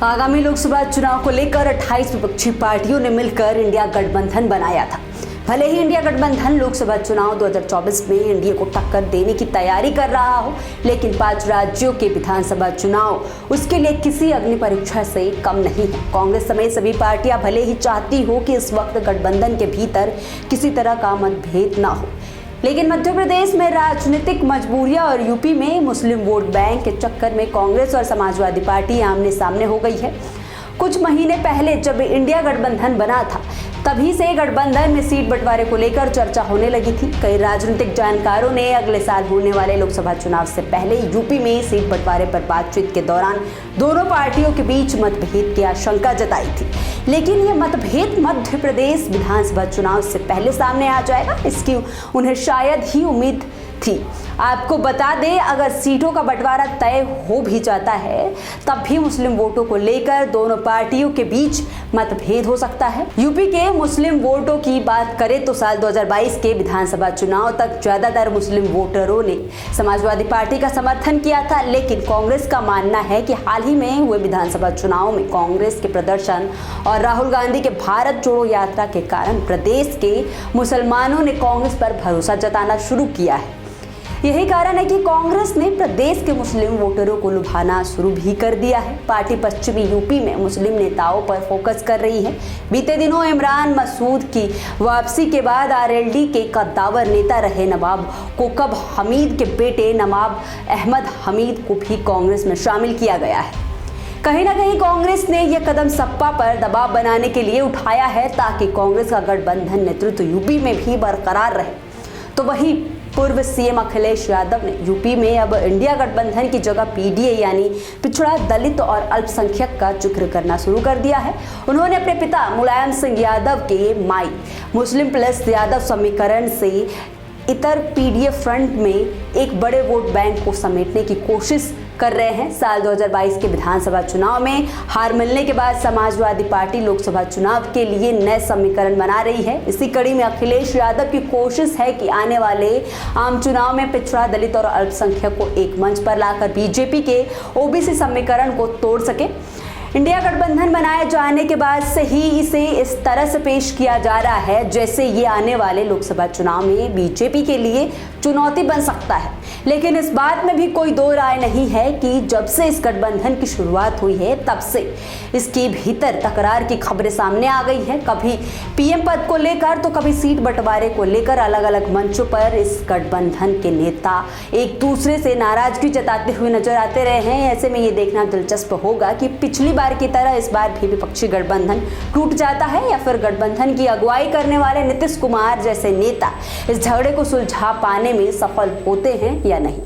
आगामी लोकसभा चुनाव को लेकर 28 विपक्षी पार्टियों ने मिलकर इंडिया गठबंधन बनाया था। भले ही इंडिया गठबंधन लोकसभा चुनाव 2024 में एनडीए को टक्कर देने की तैयारी कर रहा हो, लेकिन 5 राज्यों के विधानसभा चुनाव उसके लिए किसी अग्नि परीक्षा से कम नहीं है। कांग्रेस समेत सभी पार्टियां भले ही चाहती हो कि इस वक्त गठबंधन के भीतर किसी तरह का मतभेद न हो, लेकिन मध्य प्रदेश में राजनीतिक मजबूरियां और यूपी में मुस्लिम वोट बैंक के चक्कर में कांग्रेस और समाजवादी पार्टी आमने सामने हो गई है। कुछ महीने पहले जब इंडिया गठबंधन बना था, तभी से गठबंधन में सीट बंटवारे को लेकर चर्चा होने लगी थी। कई राजनीतिक जानकारों ने अगले साल होने वाले लोकसभा चुनाव से पहले यूपी में सीट बंटवारे पर बातचीत के दौरान दोनों पार्टियों के बीच मतभेद की आशंका जताई थी, लेकिन यह मतभेद मध्य प्रदेश विधानसभा चुनाव से पहले सामने आ जाएगा, इसकी उन्हें शायद ही उम्मीद थी। आपको बता दें, अगर सीटों का बंटवारा तय हो भी जाता है, तब भी मुस्लिम वोटों को लेकर दोनों पार्टियों के बीच मतभेद हो सकता है। यूपी के मुस्लिम वोटों की बात करें तो साल 2022 के विधानसभा चुनाव तक ज्यादातर मुस्लिम वोटरों ने समाजवादी पार्टी का समर्थन किया था, लेकिन कांग्रेस का मानना है कि हाल ही में हुए विधानसभा चुनाव में कांग्रेस के प्रदर्शन और राहुल गांधी के भारत जोड़ो यात्रा के कारण प्रदेश के मुसलमानों ने कांग्रेस पर भरोसा जताना शुरू किया है। यही कारण है कि कांग्रेस ने प्रदेश के मुस्लिम वोटरों को लुभाना शुरू भी कर दिया है। पार्टी पश्चिमी यूपी में मुस्लिम नेताओं पर फोकस कर रही है। बीते दिनों इमरान मसूद की वापसी के बाद आरएलडी के कद्दावर नेता रहे नवाब कोकब हमीद के बेटे नवाब अहमद हमीद को भी कांग्रेस में शामिल किया गया है। कहीं ना कहीं कांग्रेस ने यह कदम सपा पर दबाव बनाने के लिए उठाया है, ताकि कांग्रेस का गठबंधन नेतृत्व यूपी में भी बरकरार रहे। तो वहीं पूर्व सीएम अखिलेश यादव ने यूपी में अब इंडिया गठबंधन की जगह पीडीए यानी पिछड़ा, दलित और अल्पसंख्यक का जिक्र करना शुरू कर दिया है। उन्होंने अपने पिता मुलायम सिंह यादव के माई मुस्लिम प्लस यादव समीकरण से इतर पीडीए फ्रंट में एक बड़े वोट बैंक को समेटने की कोशिश कर रहे हैं। साल 2022 के विधानसभा चुनाव में हार मिलने के बाद समाजवादी पार्टी लोकसभा चुनाव के लिए नए समीकरण बना रही है। इसी कड़ी में अखिलेश यादव की कोशिश है कि आने वाले आम चुनाव में पिछड़ा, दलित और अल्पसंख्यक को एक मंच पर लाकर बीजेपी के ओबीसी समीकरण को तोड़ सके। इंडिया गठबंधन बनाए जाने के बाद से ही इसे इस तरह से पेश किया जा रहा है जैसे ये आने वाले लोकसभा चुनाव में बीजेपी के लिए चुनौती बन सकता है। लेकिन इस बात में भी कोई दो राय नहीं है कि जब से इस गठबंधन की शुरुआत हुई है, तब से इसके भीतर तकरार की खबरें सामने आ गई हैं। कभी पीएम पद को लेकर तो कभी सीट बंटवारे को लेकर अलग अलग मंचों पर इस गठबंधन के नेता एक दूसरे से नाराजगी जताते हुए नजर आते रहे हैं। ऐसे में ये देखना दिलचस्प होगा कि पिछली बार की तरह इस बार भी विपक्षी गठबंधन टूट जाता है या फिर गठबंधन की अगुवाई करने वाले नीतीश कुमार जैसे नेता इस झगड़े को सुलझा पाने में सफल होते हैं या नहीं।